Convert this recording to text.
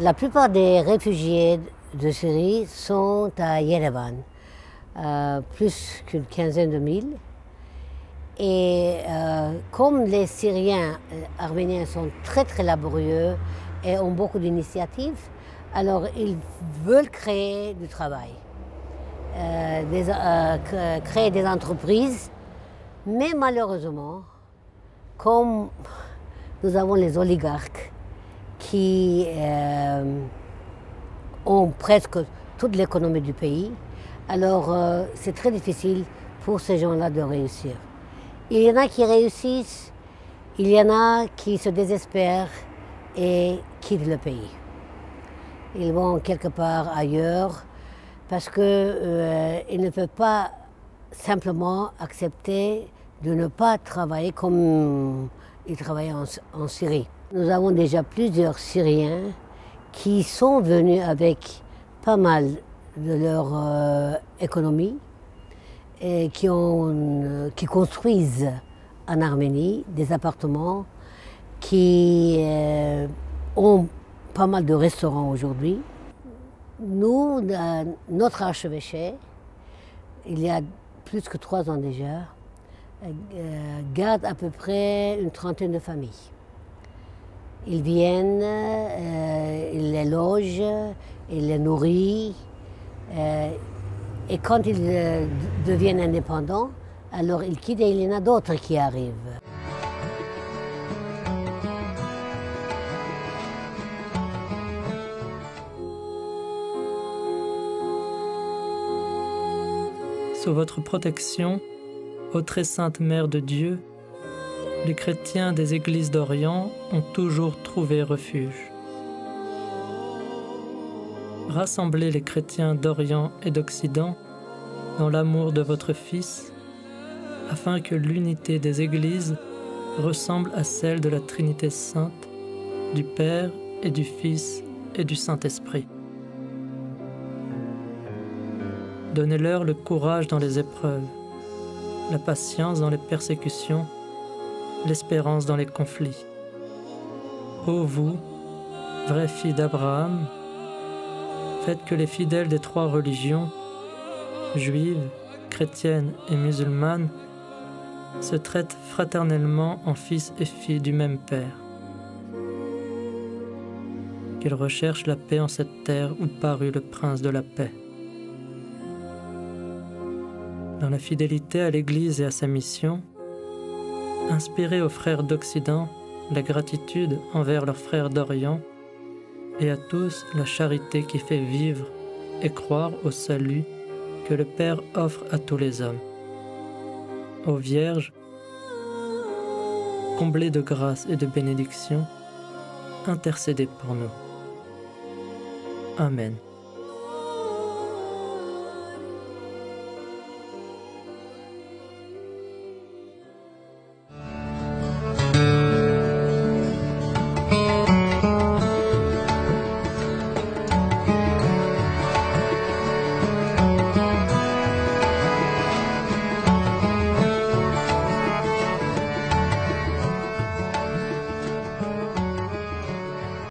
La plupart des réfugiés de Syrie sont à Yerevan, plus qu'une quinzaine de milles. Et comme les Syriens arméniens sont très laborieux et ont beaucoup d'initiatives, alors ils veulent créer du travail, créer des entreprises. Mais malheureusement, comme nous avons les oligarques qui ont presque toute l'économie du pays, alors c'est très difficile pour ces gens-là de réussir. Il y en a qui réussissent, il y en a qui se désespèrent et quittent le pays. Ils vont quelque part ailleurs parce qu'ils ne peuvent pas simplement accepter de ne pas travailler comme ils travaillaient en Syrie. Nous avons déjà plusieurs Syriens qui sont venus avec pas mal de leur économie et qui construisent en Arménie des appartements, qui ont pas mal de restaurants aujourd'hui. Nous, notre archevêché, il y a plus que 3 ans déjà, garde à peu près une trentaine de familles. Ils viennent, ils les logent, ils les nourrissent. Et quand ils deviennent indépendants, alors ils quittent et il y en a d'autres qui arrivent. Sous votre protection, ô très sainte Mère de Dieu, les chrétiens des églises d'Orient ont toujours trouvé refuge. Rassemblez les chrétiens d'Orient et d'Occident dans l'amour de votre Fils, afin que l'unité des églises ressemble à celle de la Trinité sainte, du Père et du Fils et du Saint-Esprit. Donnez-leur le courage dans les épreuves, la patience dans les persécutions, l'espérance dans les conflits. Ô vous, vraie fille d'Abraham, faites que les fidèles des 3 religions, juives, chrétiennes et musulmanes, se traitent fraternellement en fils et filles du même Père. Qu'ils recherchent la paix en cette terre où parut le Prince de la paix. Dans la fidélité à l'Église et à sa mission, inspirez aux frères d'Occident la gratitude envers leurs frères d'Orient et à tous la charité qui fait vivre et croire au salut que le Père offre à tous les hommes. Ô Vierge, comblée de grâce et de bénédiction, intercédez pour nous. Amen.